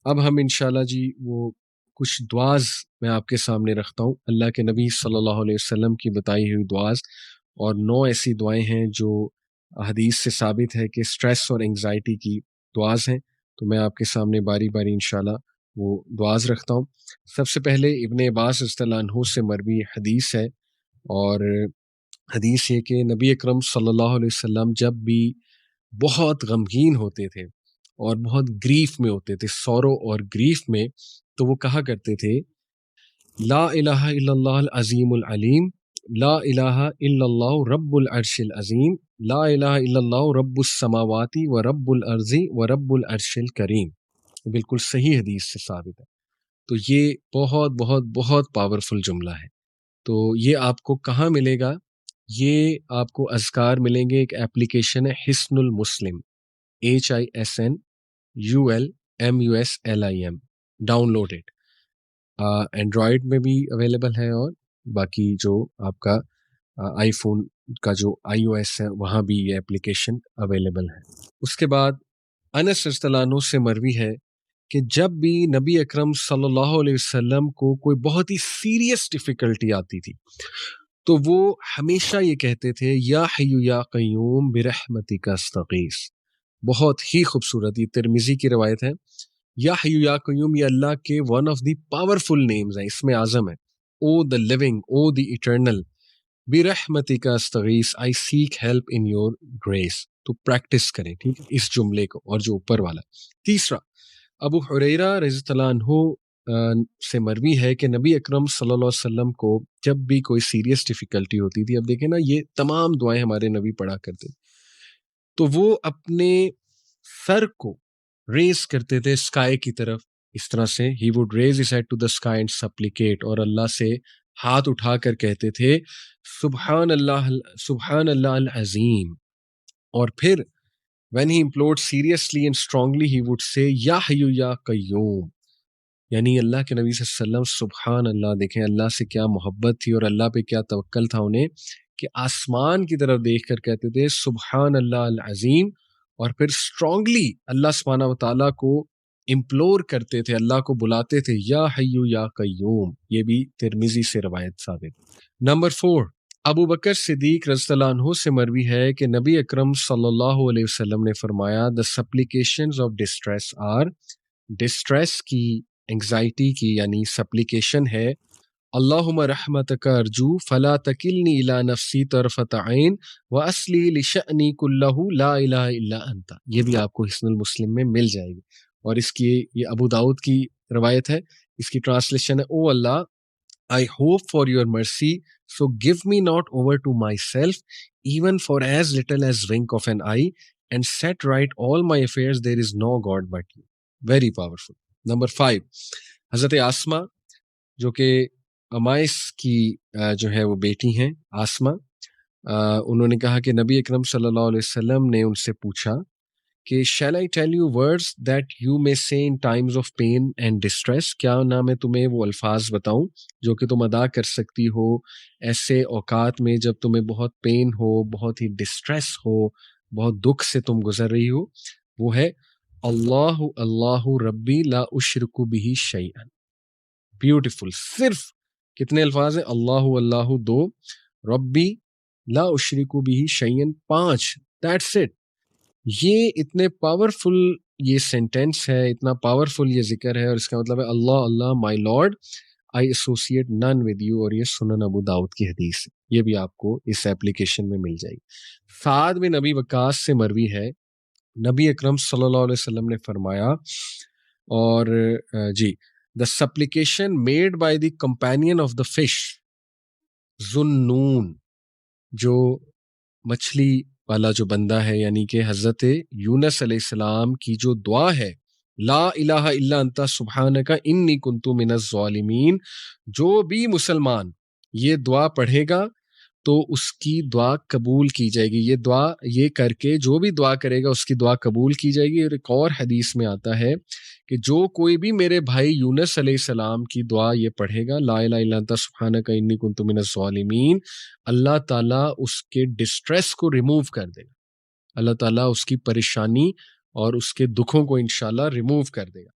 اب ہم انشاءاللہ جی وہ کچھ دعاز میں آپ کے سامنے رکھتا ہوں، اللہ کے نبی صلی اللہ علیہ وسلم کی بتائی ہوئی دعاز، اور 9 ایسی دعائیں ہیں جو حدیث سے ثابت ہے کہ سٹریس اور انگزائٹی کی دعاز ہیں. تو میں آپ کے سامنے باری باری انشاءاللہ وہ دعاز رکھتا ہوں. سب سے پہلے ابن عباس رضی اللہ عنہ سے مروی حدیث ہے، اور حدیث یہ کہ نبی اکرم صلی اللہ علیہ وسلم جب بھی بہت غمگین ہوتے تھے اور بہت گریف میں ہوتے تھے، سورو اور گریف میں، تو وہ کہا کرتے تھے لا الہ الا اللہ العظیم العلیم، لا الہ الا اللہ رب العرش العظیم، لا الہ الا اللہ رب السماوات و رب الارض و رب العرش الکریم. بالکل صحیح حدیث سے ثابت ہے. تو یہ بہت بہت بہت پاورفل جملہ ہے. تو یہ آپ کو کہاں ملے گا؟ یہ آپ کو اذکار ملیں گے. ایک اپلیکیشن ہے حصن المسلم، HISNULMUSLIM، download it. Android میں بھی اویلیبل ہے، اور باقی جو آپ کا آئی فون کا جو iOS ہے وہاں بھی یہ اپلیکیشن اویلیبل ہے. اس کے بعد انس رضی اللہ عنہ سے مروی ہے کہ جب بھی نبی اکرم صلی اللہ علیہ وسلم کو کوئی بہت ہی سیریس ڈیفیکلٹی آتی تھی تو وہ ہمیشہ یہ کہتے تھے یا حی یا قیوم برحمتک استغیث. بہت ہی خوبصورت، یہ ترمذی کی روایت ہے. یا حی یا قیوم یہ اللہ کے one of the powerful names ہیں، اسم اعظم ہے. O the living, O the eternal, برحمتک استغیث، I seek help in your grace. تو پریکٹس کریں ٹھیک ہے اس جملے کو، اور جو اوپر والا. تیسرا، ابو حریرہ رضی اللہ عنہ سے مروی ہے کہ نبی اکرم صلی اللہ علیہ وسلم کو جب بھی کوئی سیریس ڈیفیکلٹی ہوتی تھی، اب دیکھیں نا یہ تمام دعائیں ہمارے نبی پڑھا کرتے، تو وہ اپنے سر کو ریز کرتے تھے اسکائی کی طرف. اس طرح سے he would raise his head to the sky and supplicate، اور اللہ سے ہاتھ اٹھا کر کہتے تھے سبحان اللہ العظیم. اور پھر when he implored seriously and strongly he would say یا حی یا قیوم. یعنی اللہ کے نبی صلی اللہ علیہ وسلم سبحان اللہ، دیکھیں اللہ سے کیا محبت تھی اور اللہ پہ کیا توکل تھا انہیں، کہ آسمان کی طرف دیکھ کر کہتے تھے سبحان اللہ العظیم، اور پھر اسٹرانگلی اللہ سبحانہ وتعالیٰ کو امپلور کرتے تھے، اللہ کو بلاتے تھے یا حی یا قیوم. یہ بھی ترمذی سے روایت ثابت. نمبر 4، ابو بکر صدیق رضی اللہ عنہ سے مروی ہے کہ نبی اکرم صلی اللہ علیہ وسلم نے فرمایا the supplications of distress are، distress کی، انگزائٹی کی یعنی سپلیکیشن ہے اللہم رحمتک ارجو فلا تکلنی الی نفسی طرفۃ عین واصلی لشأنی کلہ لا الہ الا انت. یہ بھی آپ کو حصن المسلم میں مل جائے گی، اور اس کی یہ ابو داؤد کی روایت ہے. اس کی ٹرانسلیشن ہے او اللہ I hope for your mercy, so give me not over to myself, even for as little as wink of an eye, and set right all my affairs. There is no God but you. Very powerful. Number 5، حضرت آسما جو کہ امائس کی جو ہے وہ بیٹی ہیں آسما، انہوں نے کہا کہ نبی اکرم صلی اللہ علیہ وسلم نے ان سے پوچھا کہ shall I tell you words that you may say in times of pain and distress، کیا نہ میں تمہیں وہ الفاظ بتاؤں جو کہ تم ادا کر سکتی ہو ایسے اوقات میں جب تمہیں بہت پین ہو، بہت ہی ڈسٹریس ہو، بہت دکھ سے تم گزر رہی ہو. وہ ہے اللہ اللہ ربی لا اشرک بہ شیئا. بیوٹیفل. صرف کتنے الفاظ ہیں؟ اللہ اللہ 2، ربی لا اشرک بہ شیئا 5. That's it. یہ اتنے پاورفل یہ سینٹینس ہے، اتنا پاورفل یہ ذکر ہے، اور اس کا مطلب ہے اللہ اللہ مائی لارڈ آئی ایسوسیٹ نن ود یو. اور یہ سنن ابو داؤد کی حدیث ہے، یہ بھی آپ کو اس ایپلیکیشن میں مل جائے گی. سعد بن ابی وقاص سے مروی ہے نبی اکرم صلی اللہ علیہ وسلم نے فرمایا، اور جی the supplication made by the companion of the fish ذُنُّون، جو مچھلی والا جو بندہ ہے، یعنی کہ حضرت یونس علیہ السلام کی جو دعا ہے لا الہ الا انت سبحانک انی کنت من الظالمین، جو بھی مسلمان یہ دعا پڑھے گا تو اس کی دعا قبول کی جائے گی. یہ دعا یہ کر کے جو بھی دعا کرے گا اس کی دعا قبول کی جائے گی. اور ایک اور حدیث میں آتا ہے کہ جو کوئی بھی میرے بھائی یونس علیہ السلام کی دعا یہ پڑھے گا لا الہ الا انت سبحانک انی کنت من الظالمین، اللہ تعالیٰ اس کے ڈسٹریس کو ریموو کر دے گا. اللہ تعالیٰ اس کی پریشانی اور اس کے دکھوں کو انشاءاللہ ریموو کر دے گا.